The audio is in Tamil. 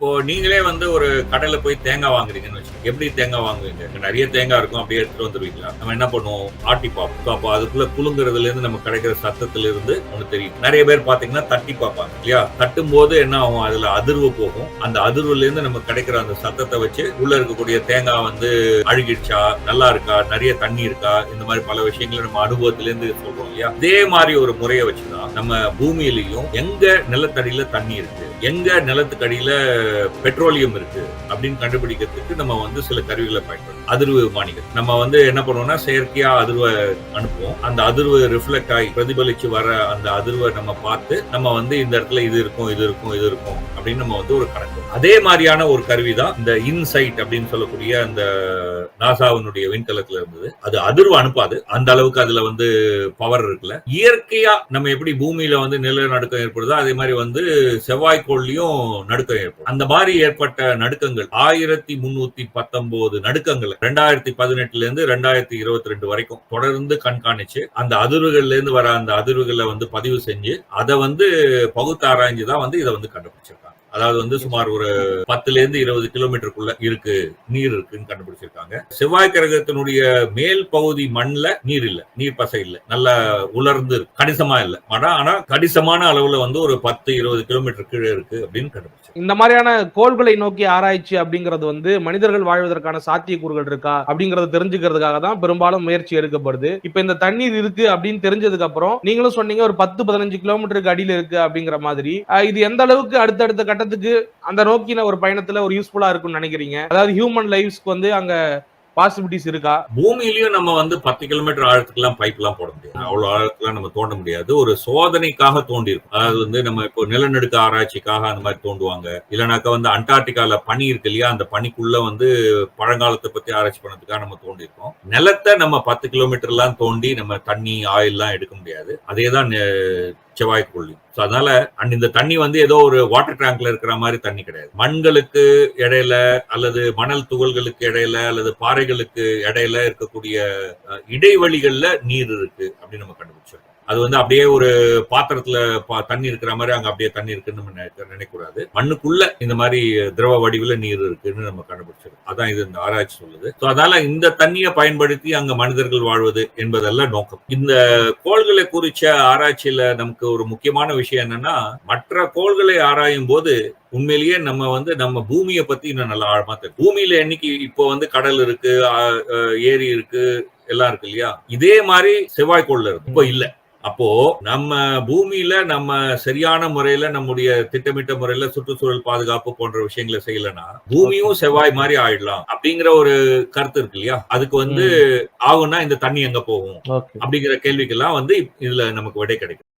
இப்போ நீங்களே வந்து ஒரு கடையில போய் தேங்காய் வாங்குறீங்கன்னு வச்சுக்கோங்க. எப்படி தேங்காய் வாங்குவீங்க? அங்க நெறைய தேங்காய் இருக்கும். அப்படியே எடுத்துட்டு வந்துருவீங்களா? நம்ம என்ன பண்ணுவோம்? ஆட்டி பார்ப்போம். அப்போ அதுக்குள்ள குலுங்குறதுல இருந்து நமக்கு கிடைக்கிற சத்தத்துல இருந்து ஒண்ணு தெரியும். நெறைய பேர் பார்த்தீங்கன்னா தட்டி பார்ப்பாங்க இல்லையா? தட்டும்போது என்ன ஆகும்? அதுல அதிர்வு போகும். அந்த அதிர்வுல இருந்து நமக்கு கிடைக்கிற அந்த சத்தத்தை வச்சு உள்ள இருக்கக்கூடிய தேங்காய் வந்து அழுகிடுச்சா, நல்லா இருக்கா, நிறைய தண்ணி இருக்கா, இந்த மாதிரி பல விஷயங்களை நம்ம அனுபவத்துல இருந்து சொல்றோம் இல்லையா? இதே மாதிரி ஒரு முறையை வச்சுதான் நம்ம பூமியிலையும் எங்க நிலத்தடியில தண்ணி இருக்கு, எங்க நிலத்துக்கடியில பெட்ரோலியம் இருக்கு அப்படின்னு கண்டுபிடிக்கிறதுக்கு நம்ம வந்து சில கருவிகளை பயன்படுத்தும். அதிர்வு விமானிகள் நம்ம வந்து என்ன பண்ணுவோம்னா செயற்கையா அதிர்வை அனுப்புவோம். அந்த அதிர்வு ரிஃப்ளெக்ட் ஆகி பிரதிபலிச்சு வர அந்த அதிர்வை நம்ம பார்த்து நம்ம வந்து இந்த இடத்துல இது இருக்கும் இது இருக்கும் இது இருக்கும் அப்படின்னு நம்ம வந்து ஒரு கணக்கு. அதே மாதிரியான ஒரு கருவி தான் இந்த இன்சைட் அப்படின்னு சொல்லக்கூடிய அந்த நாசாவினுடைய விண்கலத்துல இருந்தது. அது அதிர்வு அனுப்பாது, அந்த அளவுக்கு அதுல வந்து பவர் இருக்குல்ல. இயற்கையா நம்ம எப்படி பூமியில வந்து நிலநடுக்கம் ஏற்படுதோ அதே மாதிரி வந்து செவ்வாய்க்கோள்லயும் நடுக்கம் ஏற்படும். அந்த மாதிரி ஏற்பட்ட நடுக்கங்கள் 1319 நடுக்கங்கள் 2018 இருந்து 2022 வரைக்கும் தொடர்ந்து கண்காணிச்சு அந்த அதிர்வுகள்ல இருந்து வர அந்த அதிர்வுகளை வந்து பதிவு செஞ்சு அதை வந்து பகுத்தாராய்ஞ்சுதான் வந்து இதை வந்து கண்டுபிடிச்சிருக்காங்க. அதாவது வந்து சுமார் ஒரு 10 இருந்து 20 கிலோமீட்டருக்குள்ள இருக்கு, நீர் இருக்குன்னு கண்டுபிடிச்சிருக்காங்க. செவ்வாய் கிரகத்தினுடைய மேல் பகுதி மண்ல நீர் இல்ல, நீர் பசை இல்ல, நல்லா உலர்ந்து இருக்கு, கணிசமா இல்ல. ஆனா கணிசமான அளவுல வந்து ஒரு 10-20 கிலோமீட்டர் கீழே இருக்கு அப்படின்னு கண்டுபிடிச்சு. இந்த மாதிரியான கோள்களை நோக்கி ஆராய்ச்சி அப்படிங்கிறது வந்து மனிதர்கள் வாழ்வதற்கான சாத்தியக்கூறுகள் இருக்கா அப்படிங்கறத தெரிஞ்சுக்கிறதுக்காக தான் பெரும்பாலும் முயற்சி எடுக்கப்படுது. இப்ப இந்த தண்ணீர் இருக்கு அப்படின்னு தெரிஞ்சதுக்கு அப்புறம் நீங்களும் சொன்னீங்க ஒரு 10-15 கிலோமீட்டருக்கு அடியில இருக்கு அப்படிங்கிற மாதிரி. இது எந்த அளவுக்கு அடுத்தடுத்த கட்டத்துக்கு அந்த நோக்கின ஒரு பயணத்துல ஒரு யூஸ்ஃபுல்லா இருக்கும்னு நினைக்கிறீங்க? அதாவது ஹியூமன் லைஃப்ஸ்க்கு வந்து அங்க பாசிபிலிட்டிஸ் இருக்கா? பூமியிலயும் நம்ம வந்து 10 கிலோமீட்டர் ஆழத்துக்குலாம் பைப் எல்லாம் போட முடியாது, அவ்வளவு ஆழத்துக்குலாம் நம்ம தோண்ட முடியாது. ஒரு சோதனைக்காக தோண்டி இருக்கும். அதாவது வந்து நம்ம இப்போ நிலநடுக்க ஆராய்ச்சிக்காக அந்த மாதிரி தோண்டுவாங்க. இல்லைனாக்கா வந்து அண்டார்டிகால பனி இருக்கு இல்லையா, அந்த பனிக்குள்ள வந்து பழங்காலத்தை பத்தி ஆராய்ச்சி பண்ணதுக்காக நம்ம தோண்டி இருக்கோம். நிலத்தை நம்ம 10 கிலோமீட்டர் எல்லாம் தோண்டி நம்ம தண்ணி ஆயில் எல்லாம் எடுக்க முடியாது. அதேதான் செவ்வாய்க்கோள். அதனால இந்த தண்ணி வந்து ஏதோ ஒரு வாட்டர் டேங்க்ல இருக்கிற மாதிரி தண்ணி கிடையாது. மண்களுக்கு இடையில அல்லது மணல் துகள்களுக்கு இடையில அல்லது பாறைகளுக்கு இடையில இருக்கக்கூடிய இடைவெளிகள்ல நீர் இருக்கு அப்படின்னு நம்ம கண்டுபிடிச்சிருக்கோம். அது வந்து அப்படியே ஒரு பாத்திரத்துல தண்ணி இருக்கிற மாதிரி அங்க அப்படியே தண்ணி இருக்குன்னு நம்ம நினைக்கூடாது. மண்ணுக்குள்ள இந்த மாதிரி திரவ வடிவுல நீர் இருக்குன்னு நம்ம கண்டுபிடிச்சிருக்கோம். அதான் இது இந்த ஆராய்ச்சி சொல்லுது. அதனால இந்த தண்ணியை பயன்படுத்தி அங்க மனிதர்கள் வாழ்வது என்பதெல்லாம் நோக்கம். இந்த கோள்களை குறிச்ச ஆராய்ச்சியில நமக்கு ஒரு முக்கியமான விஷயம் என்னன்னா, மற்ற கோள்களை ஆராயும் போது உண்மையிலேயே நம்ம வந்து நம்ம பூமியை பத்தி இன்னும் நல்லா ஆழமா தெரியும். பூமியில என்னைக்கு இப்போ வந்து கடல் இருக்கு, ஏரி இருக்கு, எல்லாம் இருக்கு இல்லையா, இதே மாதிரி செவ்வாய்க்கோள்ல இருக்கு, இப்போ இல்ல. அப்போ நம்ம பூமியில நம்ம சரியான முறையில நம்முடைய திட்டமிட்ட முறையில சுற்றுச்சூழல் பாதுகாப்பு போன்ற விஷயங்களை செய்யலன்னா பூமியும் செவ்வாய் மாதிரி ஆயிடலாம் அப்படிங்கிற ஒரு கருத்து இருக்கு இல்லையா. அதுக்கு வந்து ஆகும்னா இந்த தண்ணி எங்க போகும் அப்படிங்கிற கேள்விக்கெல்லாம் வந்து இதுல நமக்கு விடை கிடைக்கும்.